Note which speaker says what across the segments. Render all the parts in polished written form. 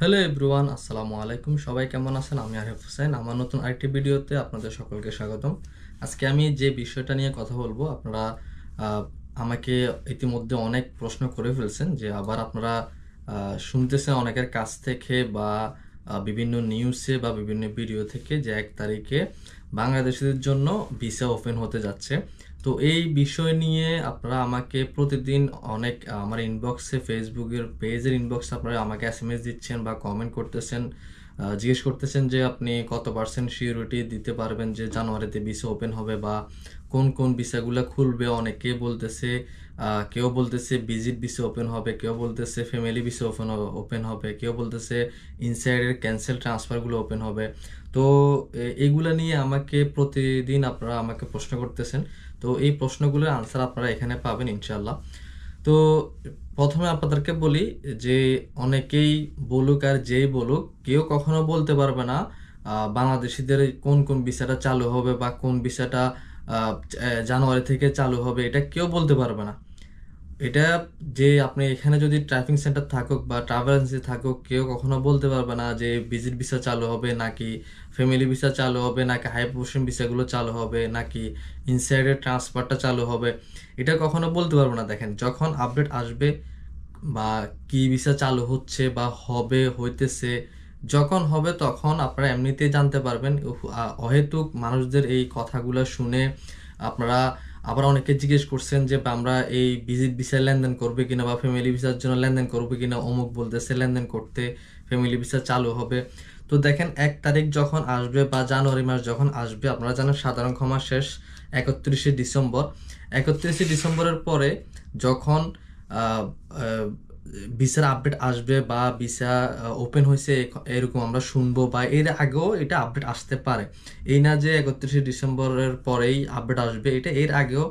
Speaker 1: Hello everyone, আসসালামু আলাইকুম। সবাই কেমন আছেন? আমি আরিফ হোসেন। আমার নতুন আরেকটি ভিডিওতে আপনাদের সকলকে স্বাগতম। আজকে আমি যে বিষয়টা নিয়ে কথা বলবো, আপনারা আহ, আমাকে ইতিমধ্যে অনেক প্রশ্ন করে ফেলছেন, যে আবার আপনারা শুনতেছেন অনেকের কাছ থেকে বা বিভিন্ন নিউজে বা বিভিন্ন ভিডিও থেকে যে 1 তারিখে বাংলাদেশিদের জন্য ভিসা ওপেন হতে যাচ্ছে। তো এই বিষয় নিয়ে আপনারা আমাকে প্রতিদিন অনেক আমার ইনবক্সে, ফেসবুকের পেজের ইনবক্সে আপনারা আমাকে এসএমএস দিচ্ছেন বা কমেন্ট করতেছেন, জিজ্ঞেস করতেছেন যে আপনি কত পার্সেন্ট সিউরিটি দিতে পারবেন যে জানুয়ারিতে ভিসা ওপেন হবে বা কোন কোন ভিসাগুলো খুলবে। অনেকে বলতেছে, কেউ বলতেছে ভিজিট ভিসা ওপেন হবে, কেউ বলতেছে ফ্যামিলি ভিসা ওপেন হবে, কেউ বলতেছে ইনসাইডের ক্যান্সেল ট্রান্সফারগুলো ওপেন হবে। তো এইগুলা নিয়ে আমাকে প্রতিদিন আপনারা আমাকে প্রশ্ন করতেছেন। তো এই প্রশ্নগুলোর আনসার আপনারা এখানে পাবেন ইনশাল্লাহ। তো প্রথমে আপনাদেরকে বলি যে অনেকেই বলুক আর যেই বলুক, কেউ কখনো বলতে পারবে না বাংলাদেশিদের কোন কোন ভিসাটা চালু হবে বা কোন ভিসাটা জানুয়ারি থেকে চালু হবে, এটা কেউ বলতে পারবে না। এটা যে আপনি এখানে যদি ট্রাফিং সেন্টার থাকুক বা ট্রাভেল এজেন্সি থাকুক, কেউ কখনো বলতে পারবে না যে ভিজিট ভিসা চালু হবে নাকি ফ্যামিলি ভিসা চালু হবে নাকি হাই প্রফেশন ভিসাগুলো চালু হবে নাকি ইনসাইডের ট্রান্সফারটা চালু হবে। এটা কখনো বলতে পারবে না। দেখেন, যখন আপডেট আসবে বা কি ভিসা চালু হচ্ছে বা হবে, হইতেছে, যখন হবে তখন আপনারা এমনিতেই জানতে পারবেন। অহেতুক মানুষদের এই কথাগুলো শুনে আপনারা আবার অনেকে জিজ্ঞেস করছেন যে বা আমরা এই ভিজিট ভিসায় লেনদেন করবে কিনা বা ফ্যামিলি ভিসার জন্য লেনদেন করবে কিনা, অমুক বলতেছে লেনদেন করতে ফ্যামিলি ভিসা চালু হবে। তো দেখেন, 1 তারিখ যখন আসবে বা জানুয়ারি মাস যখন আসবে, আপনারা জানেন সাধারণ ক্ষমা শেষ 31শে ডিসেম্বর। 31শে ডিসেম্বরের পরে যখন ভিসার আপডেট আসবে বা ভিসা ওপেন হয়েছে এরকম আমরা শুনবো, বা এর আগেও এটা আপডেট আসতে পারে। এই না যে 31শে ডিসেম্বরের পরেই আপডেট আসবে, এটা এর আগেও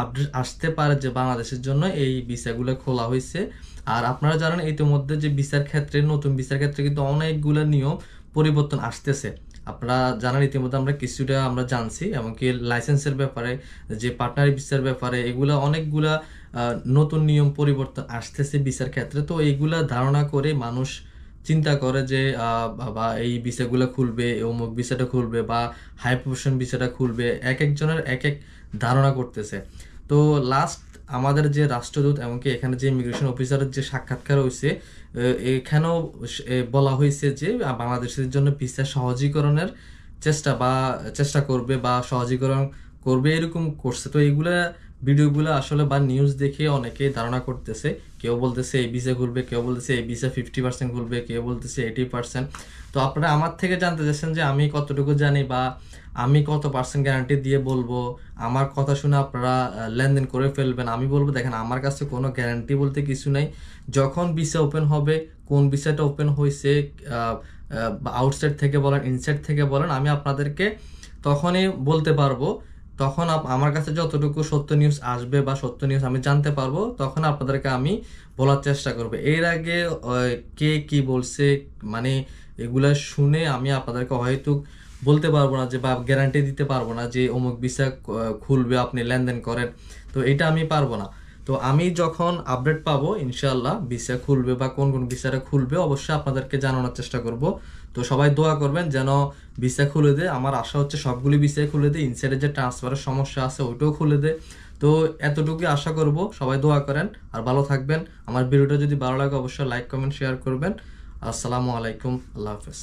Speaker 1: আপডেট আসতে পারে যে বাংলাদেশের জন্য এই ভিসাগুলো খোলা হয়েছে। আর আপনারা জানেন ইতিমধ্যে যে ভিসার ক্ষেত্রে, নতুন ভিসার ক্ষেত্রে কিন্তু অনেকগুলো নিয়ম পরিবর্তন আসতেছে। আপনারা জানেন ইতিমধ্যে আমরা কিছুটা আমরা জানছি, এমনকি লাইসেন্সের ব্যাপারে, যে পার্টনার ভিসার ব্যাপারে, এগুলা অনেকগুলা নতুন নিয়ম পরিবর্তন আসতেছে ভিসার ক্ষেত্রে। তো এইগুলা ধারণা করে মানুষ চিন্তা করে যে বা এই ভিসাগুলো খুলবে, অমুক ভিসাটা খুলবে বা হাই প্রফেশন ভিসাটা খুলবে, এক একজনের এক এক ধারণা করতেছে। তো লাস্ট আমাদের যে রাষ্ট্রদূত এমনকি এখানে যে ইমিগ্রেশন অফিসারের যে সাক্ষাৎকার হয়েছে, এখানেও বলা হয়েছে যে বাংলাদেশের জন্য ভিসা সহজীকরণের চেষ্টা করবে বা সহজীকরণ করবে, এরকম করছে। তো এইগুলা ভিডিওগুলো আসলে বা নিউজ দেখে অনেকে ধারণা করতেছে, কেউ বলতেছে এই ভিসা খুলবে, কেউ বলতেছে এই ভিসা 50% খুলবে, কেউ বলতেছে 80%। তো আপনারা আমার থেকে জানতে চাচ্ছেন যে আমি কতটুকু জানি বা আমি কত পার্সেন্ট গ্যারান্টি দিয়ে বলবো আমার কথা শুনে আপনারা লেনদেন করে ফেলবেন। আমি বলবো, দেখেন, আমার কাছে কোনো গ্যারান্টি বলতে কিছু নাই। যখন ভিসা ওপেন হবে, কোন ভিসাটা ওপেন হয়েছে, আউটসাইড থেকে বলেন ইনসাইড থেকে বলেন, আমি আপনাদেরকে তখনই বলতে পারবো। তখন আমার কাছে যতটুকু সত্য নিউজ আসবে বা সত্য নিউজ আমি জানতে পারবো, তখন আপনাদেরকে আমি বলার চেষ্টা করবো। এর আগে কে কি বলছে, মানে এগুলা শুনে আমি আপনাদেরকে হয়তো বলতে পারবো না যে বা গ্যারান্টি দিতে পারবো না যে অমুক ভিসা খুলবে, আপনি লেনদেন করেন। তো এটা আমি পারবো না। তো আমি যখন আপডেট পাবো ইনশাল্লাহ ভিসা খুলবে বা কোন কোন ভিসাটা খুলবে, অবশ্যই আপনাদেরকে জানানোর চেষ্টা করব। তো সবাই দোয়া করবেন যেন ভিসা খুলে দেয়। আমার আশা হচ্ছে সবগুলি ভিসাই খুলে দেয়, ইনসাইডের যে ট্রান্সফারের সমস্যা আছে ওইটাও খুলে দেয়। তো এতটুকুই আশা করব, সবাই দোয়া করেন আর ভালো থাকবেন। আমার ভিডিওটা যদি ভালো লাগে অবশ্যই লাইক কমেন্ট শেয়ার করবেন। আসসালামু আলাইকুম, আল্লাহ হাফেজ।